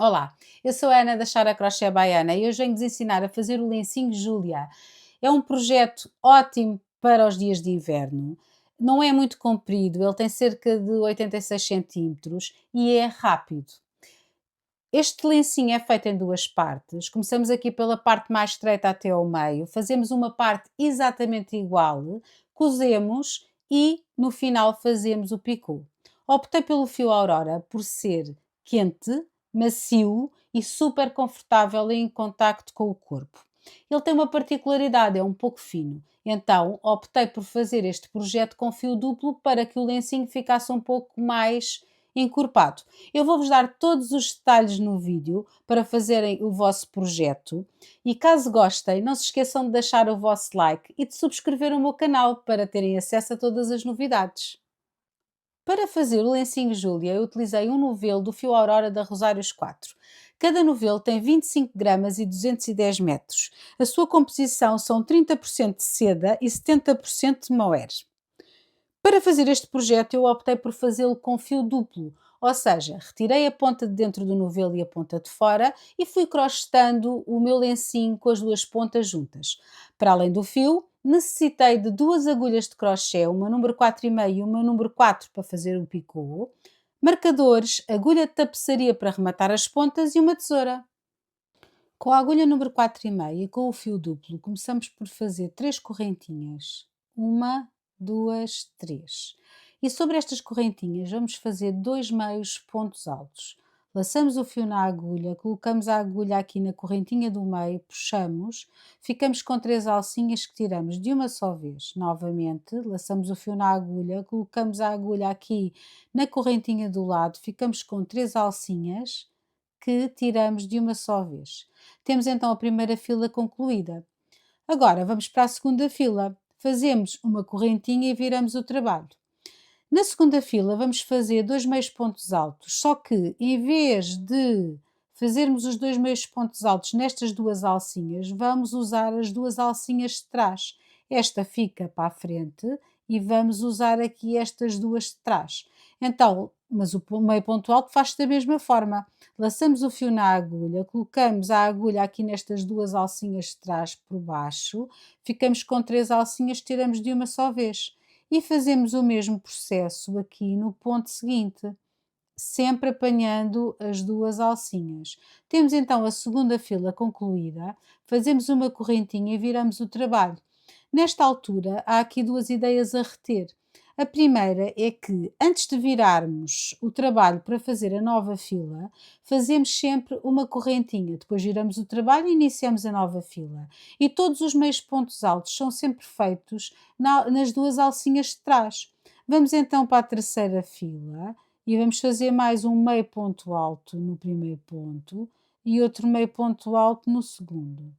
Olá, eu sou a Ana da Chara Crochê Baiana e hoje venho-vos ensinar a fazer o lencinho Júlia. É um projeto ótimo para os dias de inverno. Não é muito comprido, ele tem cerca de 86 centímetros e é rápido. Este lencinho é feito em duas partes. Começamos aqui pela parte mais estreita até ao meio, fazemos uma parte exatamente igual, cosemos e no final fazemos o picô. Optei pelo fio Aurora por ser quente, macio e super confortável em contacto com o corpo. Ele tem uma particularidade, é um pouco fino. Então optei por fazer este projeto com fio duplo para que o lencinho ficasse um pouco mais encorpado. Eu vou-vos dar todos os detalhes no vídeo para fazerem o vosso projeto e caso gostem, não se esqueçam de deixar o vosso like e de subscrever o meu canal para terem acesso a todas as novidades. Para fazer o lencinho Júlia, eu utilizei um novelo do fio Aurora da Rosários 4. Cada novelo tem 25 gramas e 210 metros. A sua composição são 30% de seda e 70% de moer. Para fazer este projeto, eu optei por fazê-lo com fio duplo, ou seja, retirei a ponta de dentro do novelo e a ponta de fora e fui crochetando o meu lencinho com as duas pontas juntas. Para além do fio, necessitei de duas agulhas de crochê, uma número 4,5 e uma número 4 para fazer o picô, marcadores, agulha de tapeçaria para rematar as pontas e uma tesoura. Com a agulha número 4,5 e com o fio duplo, começamos por fazer 3 correntinhas. Uma, 2, 3. E sobre estas correntinhas vamos fazer 2 meios pontos altos. Laçamos o fio na agulha, colocamos a agulha aqui na correntinha do meio, puxamos, ficamos com 3 alcinhas que tiramos de uma só vez. Novamente, laçamos o fio na agulha, colocamos a agulha aqui na correntinha do lado, ficamos com 3 alcinhas que tiramos de uma só vez. Temos então a primeira fila concluída. Agora vamos para a segunda fila. Fazemos uma correntinha e viramos o trabalho. Na segunda fila vamos fazer 2 meios pontos altos, só que em vez de fazermos os 2 meios pontos altos nestas duas alcinhas, vamos usar as duas alcinhas de trás. Esta fica para a frente e vamos usar aqui estas duas de trás. Então, mas o meio ponto alto faz-se da mesma forma. Laçamos o fio na agulha, colocamos a agulha aqui nestas duas alcinhas de trás por baixo, ficamos com 3 alcinhas, tiramos de uma só vez e fazemos o mesmo processo aqui no ponto seguinte, sempre apanhando as duas alcinhas. Temos então a segunda fila concluída, fazemos uma correntinha e viramos o trabalho. Nesta altura, há aqui duas ideias a reter. A primeira é que, antes de virarmos o trabalho para fazer a nova fila, fazemos sempre uma correntinha, depois viramos o trabalho e iniciamos a nova fila. E todos os meios pontos altos são sempre feitos nas duas alcinhas de trás. Vamos então para a terceira fila e vamos fazer mais um meio ponto alto no primeiro ponto e outro meio ponto alto no segundo.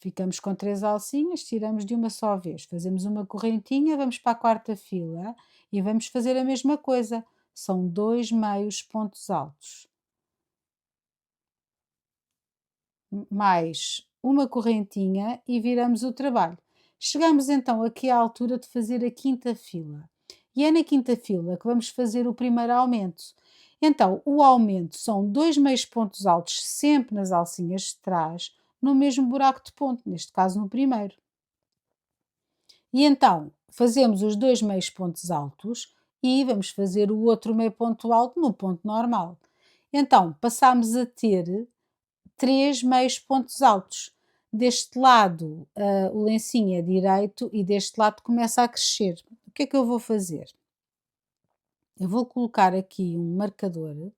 Ficamos com 3 alcinhas, tiramos de uma só vez, fazemos uma correntinha, vamos para a quarta fila e vamos fazer a mesma coisa, são 2 meios pontos altos. Mais uma correntinha e viramos o trabalho. Chegamos então aqui à altura de fazer a quinta fila. E é na quinta fila que vamos fazer o primeiro aumento. Então, o aumento são 2 meios pontos altos sempre nas alcinhas de trás, no mesmo buraco de ponto, neste caso no primeiro. E então, fazemos os 2 meios pontos altos e vamos fazer o outro meio ponto alto no ponto normal. Então, passamos a ter 3 meios pontos altos. Deste lado, o lencinho é direito e deste lado começa a crescer. O que é que eu vou fazer? Eu vou colocar aqui um marcador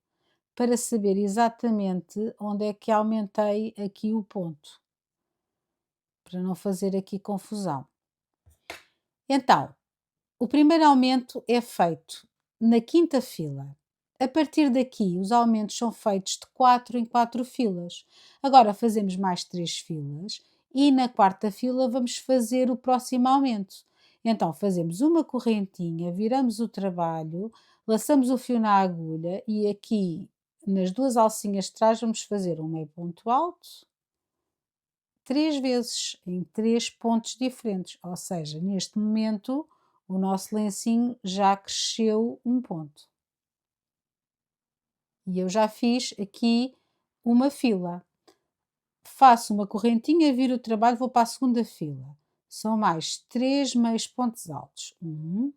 para saber exatamente onde é que aumentei aqui o ponto, para não fazer aqui confusão. Então, o primeiro aumento é feito na quinta fila. A partir daqui, os aumentos são feitos de 4 em 4 filas. Agora fazemos mais 3 filas e na quarta fila vamos fazer o próximo aumento. Então fazemos uma correntinha, viramos o trabalho, laçamos o fio na agulha e aqui nas duas alcinhas de trás vamos fazer um meio ponto alto 3 vezes em 3 pontos diferentes, ou seja, neste momento o nosso lencinho já cresceu um ponto. e eu já fiz aqui uma fila. Faço uma correntinha, viro o trabalho, vou para a segunda fila. São mais 3 meios pontos altos. 1,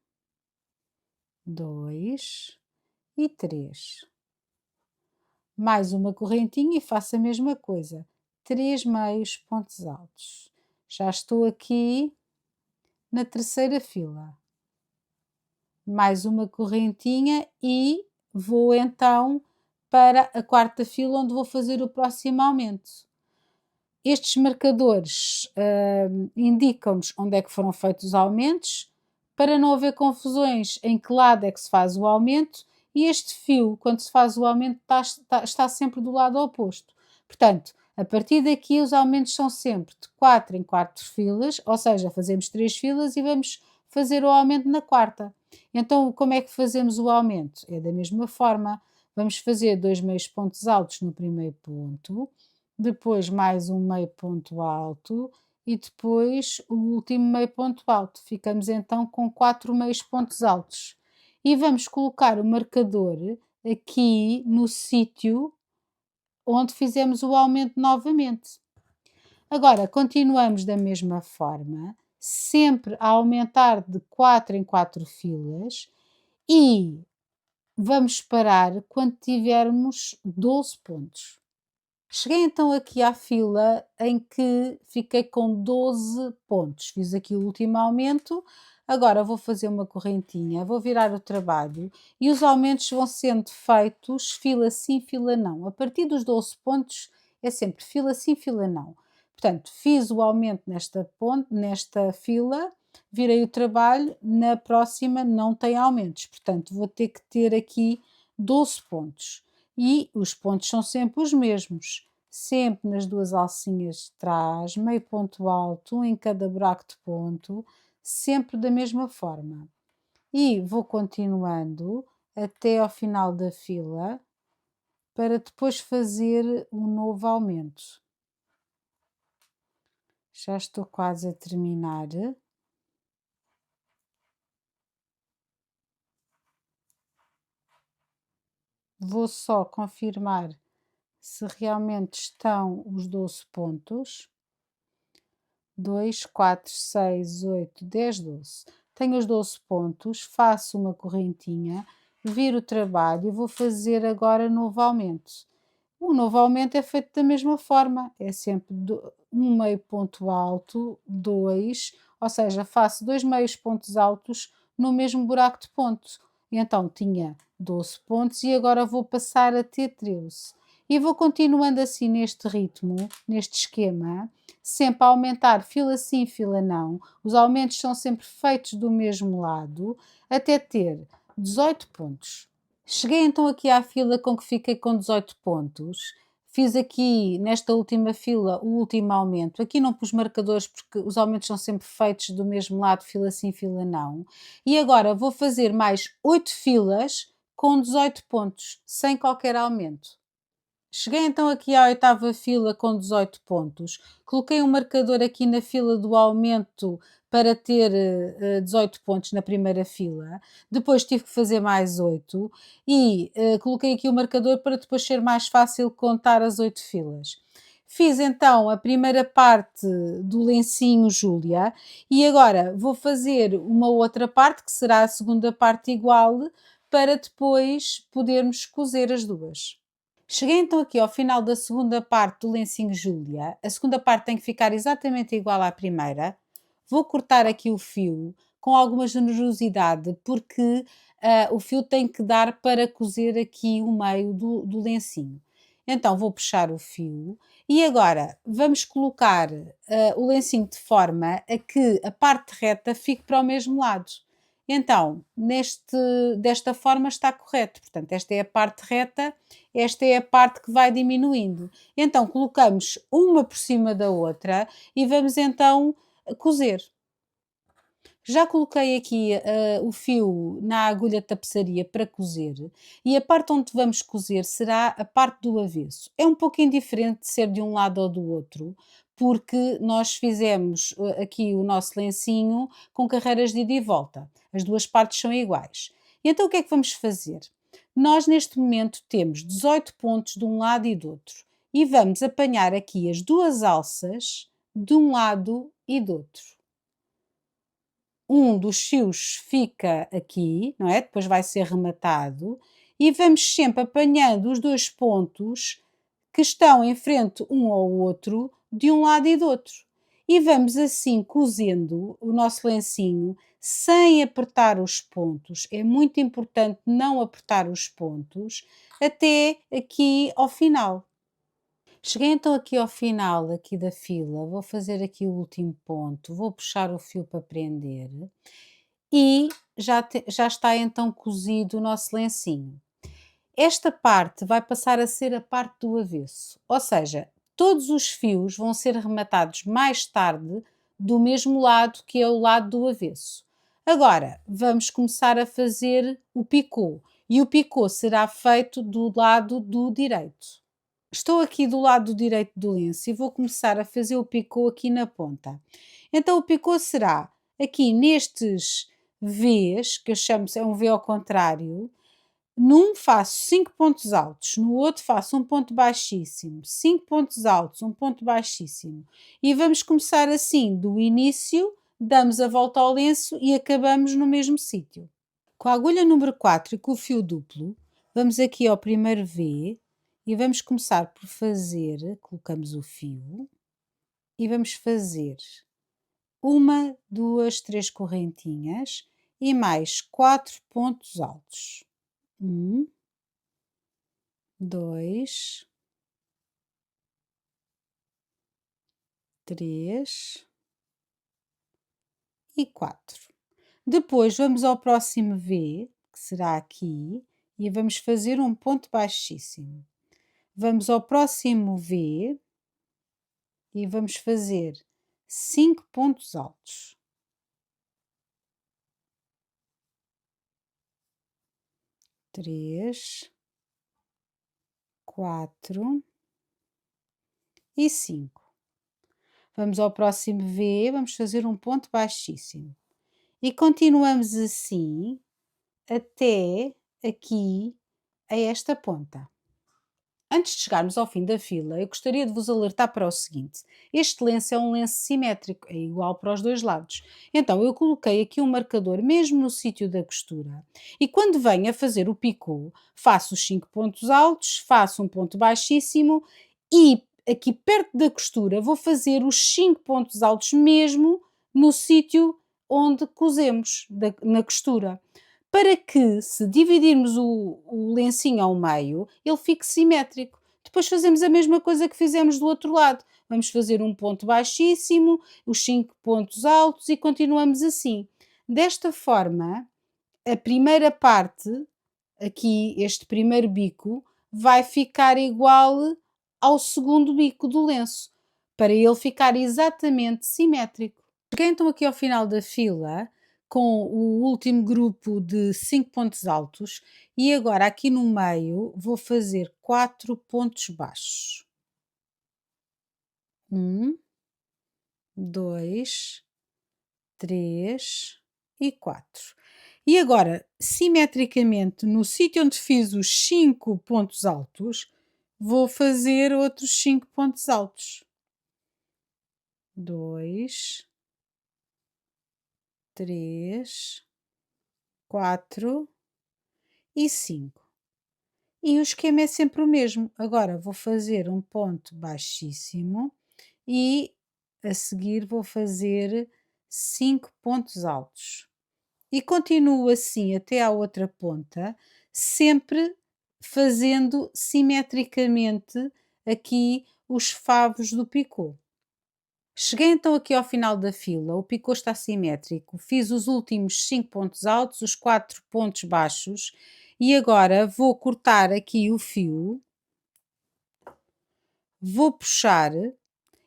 2 e 3. Mais uma correntinha e faço a mesma coisa. 3 meios pontos altos. Já estou aqui na terceira fila. Mais uma correntinha e vou então para a quarta fila onde vou fazer o próximo aumento. Estes marcadores indicam-nos onde é que foram feitos os aumentos, para não haver confusões em que lado é que se faz o aumento, e este fio, quando se faz o aumento, está sempre do lado oposto. Portanto, a partir daqui os aumentos são sempre de 4 em 4 filas, ou seja, fazemos 3 filas e vamos fazer o aumento na quarta. Então, como é que fazemos o aumento? É da mesma forma. Vamos fazer 2 meios pontos altos no primeiro ponto, depois mais um meio ponto alto e depois o último meio ponto alto. Ficamos então com 4 meios pontos altos. E vamos colocar o marcador aqui no sítio onde fizemos o aumento novamente. Agora, continuamos da mesma forma, sempre a aumentar de 4 em 4 filas e vamos parar quando tivermos 12 pontos. Cheguei então aqui à fila em que fiquei com 12 pontos. Fiz aqui o último aumento, agora vou fazer uma correntinha, vou virar o trabalho e os aumentos vão sendo feitos fila sim, fila não. A partir dos 12 pontos é sempre fila sim, fila não. Portanto, fiz o aumento nesta fila, virei o trabalho, na próxima não tem aumentos. Portanto, vou ter que ter aqui 12 pontos. E os pontos são sempre os mesmos, sempre nas duas alcinhas de trás, meio ponto alto, um em cada buraco de ponto, sempre da mesma forma. E vou continuando até ao final da fila, para depois fazer um novo aumento. Já estou quase a terminar. Vou só confirmar se realmente estão os 12 pontos. 2, 4, 6, 8, 10, 12. Tenho os 12 pontos, faço uma correntinha, viro o trabalho e vou fazer agora novo aumento. O novo aumento é feito da mesma forma, é sempre um meio ponto alto, 2, ou seja, faço 2 meios pontos altos no mesmo buraco de ponto. Então tinha 12 pontos e agora vou passar a ter 13. E vou continuando assim neste ritmo, neste esquema, sempre a aumentar fila sim, fila não. Os aumentos são sempre feitos do mesmo lado, até ter 18 pontos. Cheguei então aqui à fila com que fiquei com 18 pontos. Fiz aqui nesta última fila o último aumento. Aqui não pus marcadores porque os aumentos são sempre feitos do mesmo lado, fila sim, fila não. E agora vou fazer mais 8 filas com 18 pontos, sem qualquer aumento. Cheguei então aqui à oitava fila com 18 pontos. Coloquei um marcador aqui na fila do aumento para ter 18 pontos na primeira fila. Depois tive que fazer mais 8 e coloquei aqui o marcador para depois ser mais fácil contar as 8 filas. Fiz então a primeira parte do lencinho Júlia e agora vou fazer uma outra parte, que será a segunda parte igual, para depois podermos cozer as duas. Cheguei então aqui ao final da segunda parte do lencinho Júlia. A segunda parte tem que ficar exatamente igual à primeira. Vou cortar aqui o fio com alguma generosidade, porque o fio tem que dar para cozer aqui o meio do lencinho. Então vou puxar o fio e agora vamos colocar o lencinho de forma a que a parte reta fique para o mesmo lado. Então, desta forma está correto. Portanto, esta é a parte reta, esta é a parte que vai diminuindo. Então, colocamos uma por cima da outra e vamos então cozer. Já coloquei aqui o fio na agulha de tapeçaria para cozer e a parte onde vamos cozer será a parte do avesso. É um pouquinho diferente de ser de um lado ou do outro, porque nós fizemos aqui o nosso lencinho com carreiras de ida e volta. As duas partes são iguais. E então o que é que vamos fazer? Nós neste momento temos 18 pontos de um lado e do outro e vamos apanhar aqui as 2 alças de um lado e do outro. Um dos fios fica aqui, não é? Depois vai ser rematado e vamos sempre apanhando os 2 pontos que estão em frente um ao outro, de um lado e do outro. E vamos assim cozendo o nosso lencinho sem apertar os pontos. É muito importante não apertar os pontos até aqui ao final. Cheguei então aqui ao final aqui da fila, vou fazer aqui o último ponto, vou puxar o fio para prender e já está então cozido o nosso lencinho. Esta parte vai passar a ser a parte do avesso, ou seja, todos os fios vão ser rematados mais tarde do mesmo lado que é o lado do avesso. Agora vamos começar a fazer o picô e o picô será feito do lado do direito. Estou aqui do lado direito do lenço e vou começar a fazer o picô aqui na ponta. Então o picô será aqui nestes V's, que eu chamo, é um V ao contrário, num faço 5 pontos altos, no outro faço um ponto baixíssimo, 5 pontos altos, um ponto baixíssimo. E vamos começar assim, do início, damos a volta ao lenço e acabamos no mesmo sítio. Com a agulha número 4 e com o fio duplo, vamos aqui ao primeiro V e vamos começar por fazer, colocamos o fio e vamos fazer uma, duas, três correntinhas e mais 4 pontos altos. 1, 2, 3 e 4. Depois vamos ao próximo V, que será aqui, e vamos fazer um ponto baixíssimo. Vamos ao próximo V e vamos fazer 5 pontos altos. 3, 4 e 5. Vamos ao próximo V, vamos fazer um ponto baixíssimo. E continuamos assim até aqui a esta ponta. Antes de chegarmos ao fim da fila, eu gostaria de vos alertar para o seguinte: este lenço é um lenço simétrico, é igual para os dois lados. Então eu coloquei aqui um marcador mesmo no sítio da costura e quando venho a fazer o picô, faço os 5 pontos altos, faço um ponto baixíssimo e aqui perto da costura vou fazer os 5 pontos altos mesmo no sítio onde cosemos, na costura, para que, se dividirmos o lencinho ao meio, ele fique simétrico. Depois fazemos a mesma coisa que fizemos do outro lado. Vamos fazer um ponto baixíssimo, os 5 pontos altos e continuamos assim. Desta forma, a primeira parte, aqui este primeiro bico, vai ficar igual ao segundo bico do lenço, para ele ficar exatamente simétrico. Cheguei então aqui ao final da fila com o último grupo de 5 pontos altos e agora aqui no meio vou fazer 4 pontos baixos. 1, 2, 3 e 4. E agora, simetricamente, no sítio onde fiz os 5 pontos altos, vou fazer outros 5 pontos altos. 2, 3, 4 e 5. E o esquema é sempre o mesmo. Agora vou fazer um ponto baixíssimo e a seguir vou fazer 5 pontos altos. E continuo assim até à outra ponta, sempre fazendo simetricamente aqui os favos do picô. Cheguei então aqui ao final da fila, o picô está simétrico, fiz os últimos 5 pontos altos, os 4 pontos baixos e agora vou cortar aqui o fio, vou puxar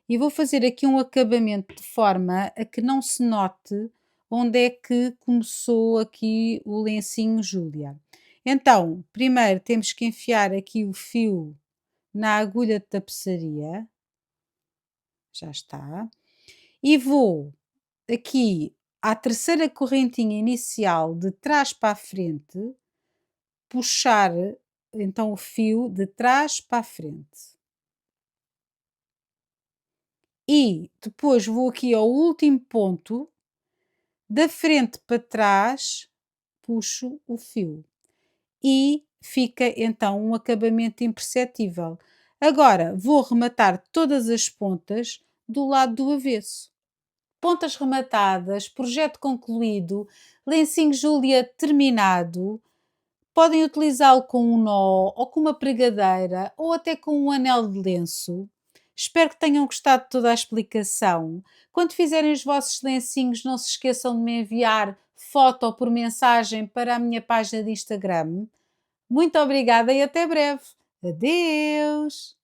e vou fazer aqui um acabamento de forma a que não se note onde é que começou aqui o lencinho Júlia. Então, primeiro temos que enfiar aqui o fio na agulha de tapeçaria, já está, e vou aqui à terceira correntinha inicial de trás para a frente, puxar então o fio de trás para a frente. E depois vou aqui ao último ponto, da frente para trás, puxo o fio e fica então um acabamento imperceptível. Agora vou rematar todas as pontas do lado do avesso. Pontas rematadas, projeto concluído, lencinho Júlia terminado. Podem utilizá-lo com um nó ou com uma pregadeira ou até com um anel de lenço. Espero que tenham gostado de toda a explicação. Quando fizerem os vossos lencinhos, não se esqueçam de me enviar foto ou por mensagem para a minha página de Instagram. Muito obrigada e até breve. Adeus!